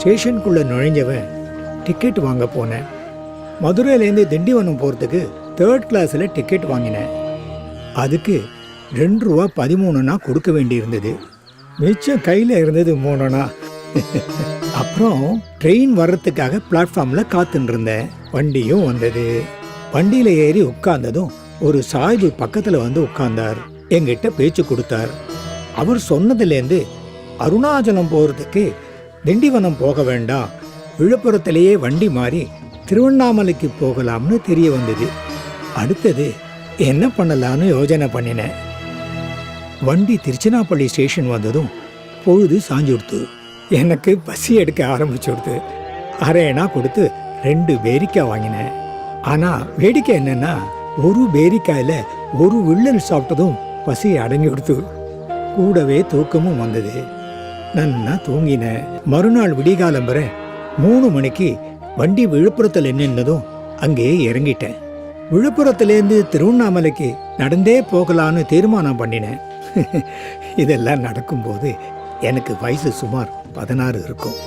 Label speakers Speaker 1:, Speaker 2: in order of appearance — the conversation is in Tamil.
Speaker 1: ஸ்டேஷனுக்குள்ளே நுழைஞ்சவன் டிக்கெட் வாங்க போனேன். மதுரையிலேருந்து திண்டிவனம் போகிறதுக்கு 3rd கிளாஸில் டிக்கெட் வாங்கினேன். அதுக்கு 2 ரூபா 13 கொடுக்க வேண்டியிருந்தது. மிச்சம் கையில் இருந்தது 3 அப்புறம் ட்ரெயின் வர்றதுக்காக பிளாட்ஃபார்மில் காத்துன்னு இருந்தேன். வண்டியும் வந்தது. வண்டியில் ஏறி உட்கார்ந்ததும் ஒரு சாய்பு பக்கத்தில் வந்து உட்கார்ந்தார். என்கிட்ட பேச்சு கொடுத்தார். அவர் சொன்னதுலேருந்து அருணாச்சலம் போகிறதுக்கு திண்டிவனம் போக வேண்டாம், விழுப்புரத்திலேயே வண்டி மாறி திருவண்ணாமலைக்கு போகலாம்னு தெரிய வந்தது. அடுத்தது என்ன பண்ணலான்னு யோஜனை பண்ணினேன். வண்டி திருச்சினாப்பள்ளி ஸ்டேஷன் வந்ததும் பொழுது சாஞ்சுடுத்து. எனக்கு பசி எடுக்க ஆரம்பிச்சுடுத்து. அரையணா கொடுத்து 2 பேரிக்காய் வாங்கினேன். ஆனால் வேடிக்கை என்னன்னா, ஒரு பேரிக்காயில் ஒரு வில்லல் சாப்பிட்டதும் பசி அடங்கி கொடுத்து. கூடவே தூக்கமும் வந்தது. நன்னா தூங்கினேன். மறுநாள் விடிகாலம் வரை 3 மணிக்கு வண்டி விழுப்புரத்தில் நின்னதும் அங்கேயே இறங்கிட்டேன். விழுப்புரத்துலேருந்து திருவண்ணாமலைக்கு நடந்தே போகலான்னு தீர்மானம் பண்ணினேன். இதெல்லாம் நடக்கும்போது எனக்கு வயசு சுமார் 16 இருக்கும்.